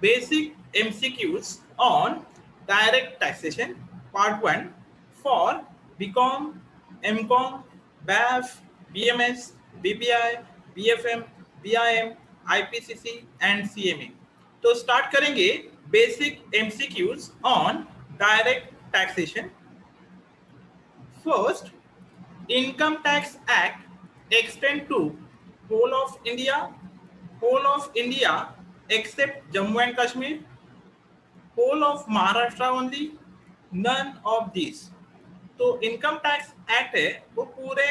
basic MCQs on direct taxation, part 1 for BCom, MCom, BAF, BMS, BPI, BFM, BIM, IPCC and CMA. तो start करेंगे basic MCQs on direct taxation. First, Income Tax Act extend to whole of India except Jammu and Kashmir, whole of Maharashtra only, none of these. तो income tax act है वो पूरे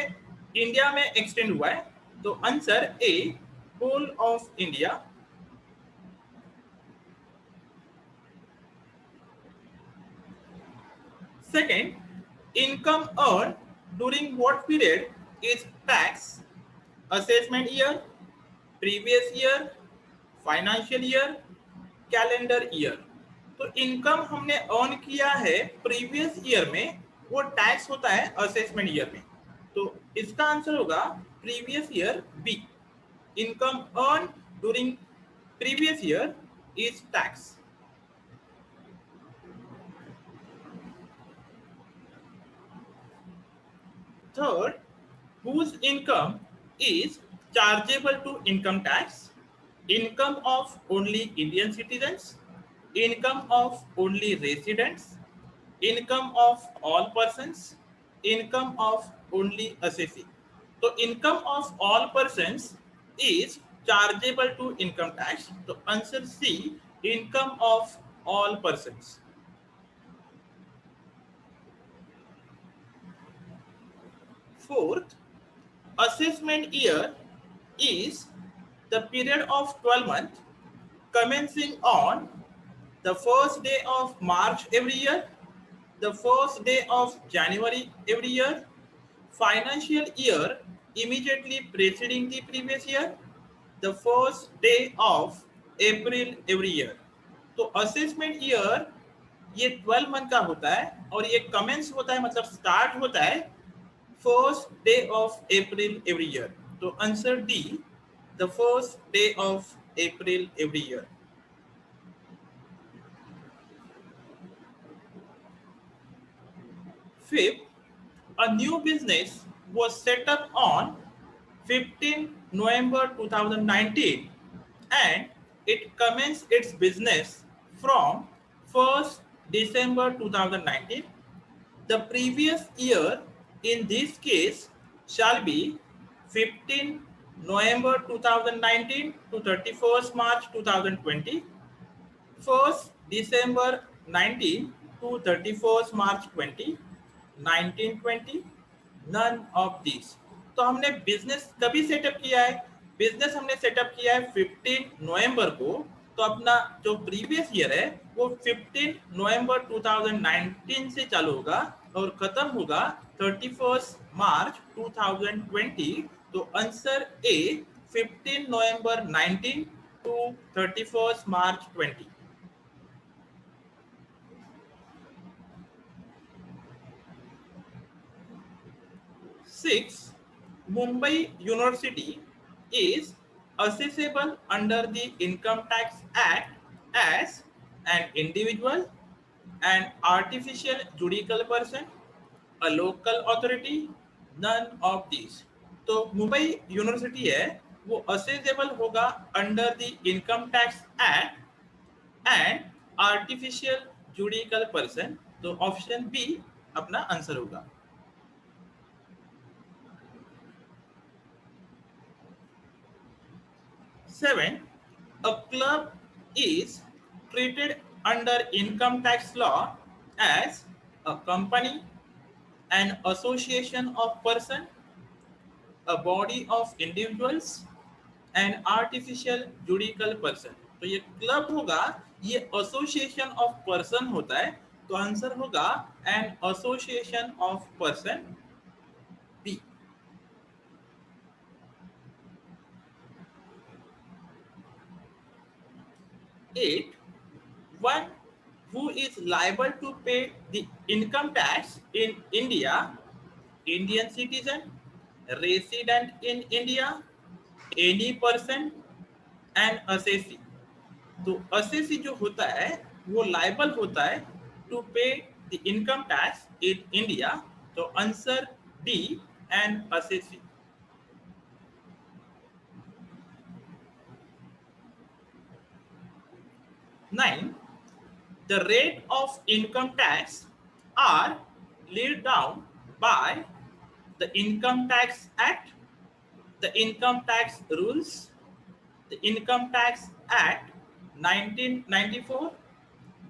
India में extend हुआ है. तो answer A, whole of India. Second, income earned during what period is tax? Assessment year, previous year, financial year, calendar year. तो income हमने अर्न किया है प्रीवियस ईयर में, वो टैक्स होता है असेसमेंट ईयर में. तो इसका आंसर होगा previous year B. Income earn during previous year is tax. Third, whose income is chargeable to income tax? Income of only Indian citizens, income of only residents, income of all persons, income of only assessee. So income of all persons is chargeable to income tax. So answer C, income of all persons. Fourth, assessment year is the period of 12 months commencing on the first day of March every year, the first day of January every year, financial year immediately preceding the previous year, the first day of April every year. तो assessment year ये 12 month का होता है और ये commence होता है, मतलब स्टार्ट होता है first day of April every year. तो answer D, the first day of April every year. Fifth, a new business was set up on 15 November 2019 and it commenced its business from 1st December 2019. The previous year in this case shall be 15 November 2019 to 31st March 2020, 1st December 19 to 31st March 20, 1920, none of these. तो हमने business कभी setup किया है? Business हमने setup किया है 15 नवंबर को. तो अपना जो प्रीवियस ईयर है वो 15 नवंबर 2019 से चालू होगा और खत्म होगा 31 मार्च 2020. तो answer A, 15 November 19 to 31 March 20. Six, Mumbai University is assessable under the Income Tax Act as an individual, an artificial juridical person, a local authority, none of these. तो मुंबई यूनिवर्सिटी है वो असेसेबल होगा under the income tax act and artificial judicial person. तो option B अपना answer होगा. 7, a club is treated under income tax law as a company, an association of person, a body of individuals, an artificial juridical person. तो ये club होगा, ये association of person होता है. तो आंसर होगा an association of person, B. 8, one who is liable to pay the income tax in India, Indian citizen, resident in India, any person, and assessee. तो assessee जो होता है वो लाइबल होता है to pay the income tax in India. तो answer D and assessee. 9. The rate of income tax are laid down by the Income Tax Act, the Income Tax Rules, the Income Tax Act 1994,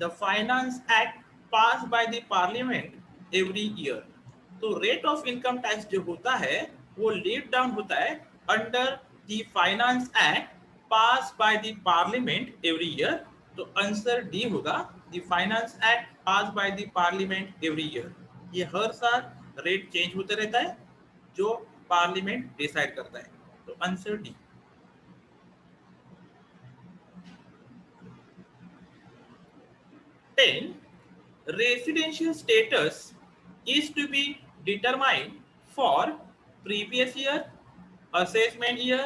the Finance Act passed by the Parliament every year. तो rate of income tax जो होता है वो laid down होता है under the finance act pass by the parliament every year. तो answer D होगा, the finance act pass by the parliament every year. ये हर साल रेट चेंज होते रहता है जो पार्लियामेंट डिसाइड करता है। तो answer D. 10. Residential status is to be determined for previous year, assessment year,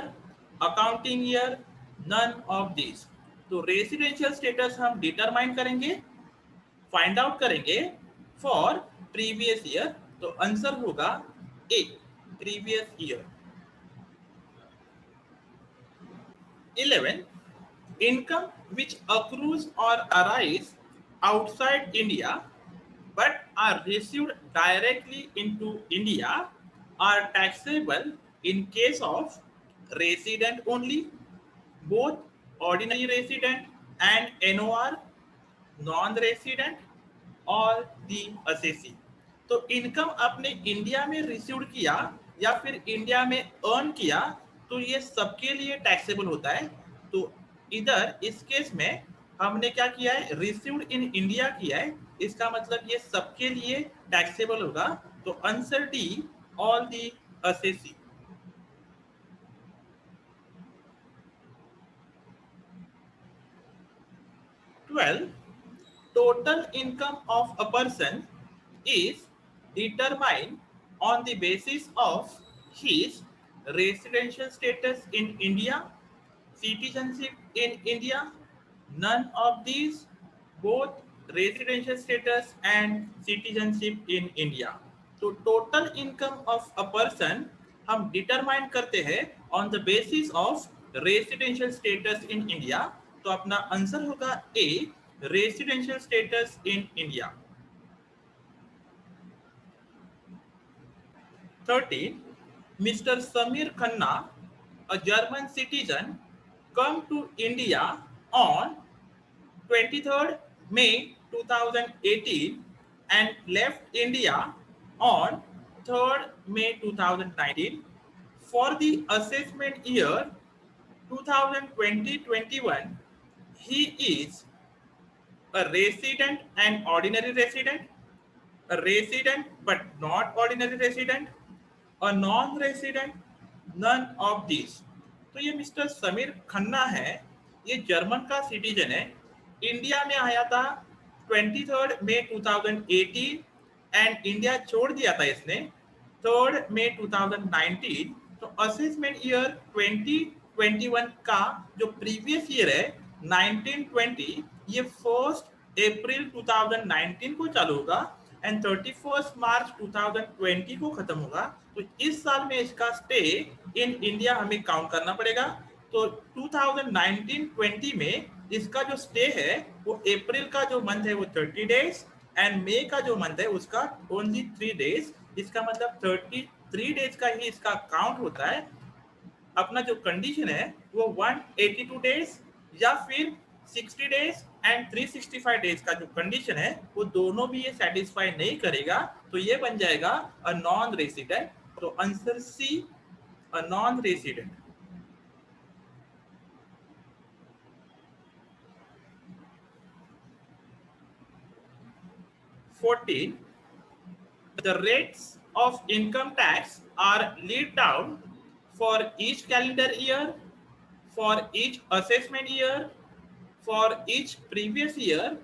accounting year, none of these. तो रेसिडेंशियल स्टेटस हम डिटरमाइन करेंगे, फाइंड आउट करेंगे फॉर प्रीवियस ईयर। तो आंसर होगा ए, previous year. 11. Income which accrues or arise outside India but are received directly into India are taxable in case of resident only, both ordinary resident and NOR, non-resident और दी assessee. तो income आपने India में receive किया या फिर India में earn किया तो ये सबके लिए टैक्सेबल होता है। तो इधर इस केस में हमने क्या किया है, रिसीव्ड इन इंडिया किया है, इसका मतलब ये सबके लिए टैक्सेबल होगा। तो answer D, all the assessee. 12. Total income of a person is determined on the basis of his residential status in India, citizenship in India, none of these, both residential status and citizenship in India. तो total income of a person हम determine करते हैं on the basis of residential status in India. तो अपना answer होगा A, residential status in India. 13. Mr. Samir Khanna, a German citizen, come to India on 23rd May 2018 and left India on 3rd May 2019 for the assessment year 2020-21. He is a resident and ordinary resident, a resident but not ordinary resident, a non-resident, none of these. तो ये mister Sameer Khanna है, ये German का citizen है, India में आया था 23rd May 2018 and India छोड़ दिया था इसने 3rd मई 2019। तो असेसमेंट ईयर 2021 का जो प्रीवियस ईयर है 1920, ये 1 अप्रैल 2019 को चालू होगा एंड 31 मार्च 2020 को खत्म होगा। तो इस साल में इसका स्टे इन इंडिया हमें काउंट करना पड़ेगा। तो 2019-20 में इसका जो स्टे है वो अप्रैल का जो मंथ है वो 30 डेज एंड मई का जो मंथ है उसका ओनली 3 डेज। इसका मतलब 33 डेज का ही इसका काउंट होता है। अपना जो कंडीशन है वो 182 डेज या फिर 60 डेज एंड 365 डेज का जो कंडीशन है वो दोनों भी ये सेटिस्फाई नहीं करेगा। तो ये बन जाएगा अ नॉन रेसिडेंट। तो answer C, a non resident. 14. The rates of income tax are laid down for each calendar year, for each assessment year, for each previous year,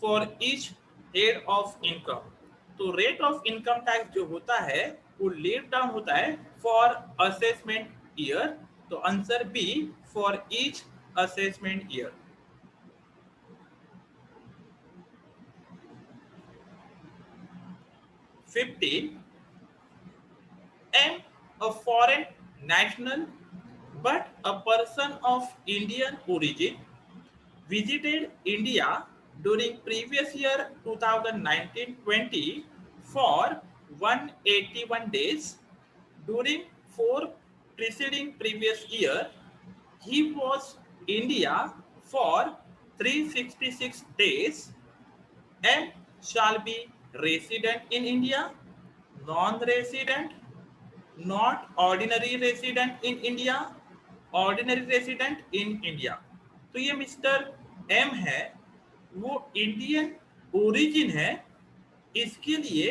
for each head of income. तो rate of income tax जो होता है वो laid down होता है for assessment year. तो answer B, for each assessment year. 15, am a foreign national but a person of Indian origin visited India during previous year 2019-20 for 181 days. During 4 preceding previous year, he was India for 366 days and shall be resident in India, non-resident, not ordinary resident in India, ordinary resident in India. तो ये mister M है, वो Indian origin है। इसके लिए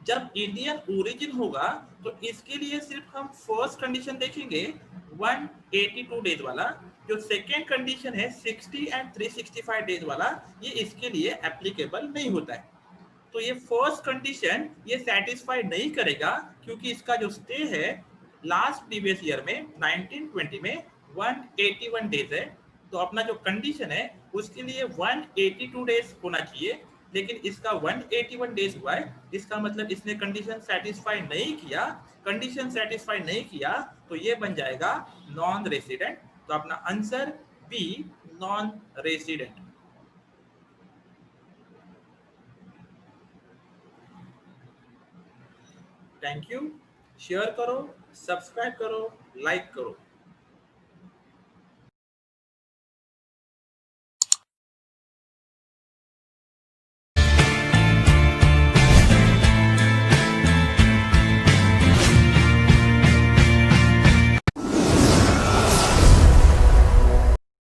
जब Indian origin होगा तो इसके लिए सिर्फ हम फर्स्ट कंडीशन देखेंगे 182 डेज वाला। जो सेकेंड कंडीशन है 60 एंड 365 डेज वाला, ये इसके लिए एप्लीकेबल नहीं होता है। तो ये फर्स्ट कंडीशन ये सेटिस्फाई नहीं करेगा, क्योंकि इसका जो स्टे है लास्ट प्रीवियस ईयर में 1920 में 181 डेज है। तो अपना जो कंडीशन है उसके लिए 182 डेज होना चाहिए, लेकिन इसका 181 डेज हुआ है। इसका मतलब इसने कंडीशन सेटिस्फाई नहीं किया। कंडीशन सेटिस्फाई नहीं किया तो ये बन जाएगा नॉन रेसिडेंट। तो अपना answer B, non resident. Thank you. Share करो, सब्सक्राइब करो, लाइक करो।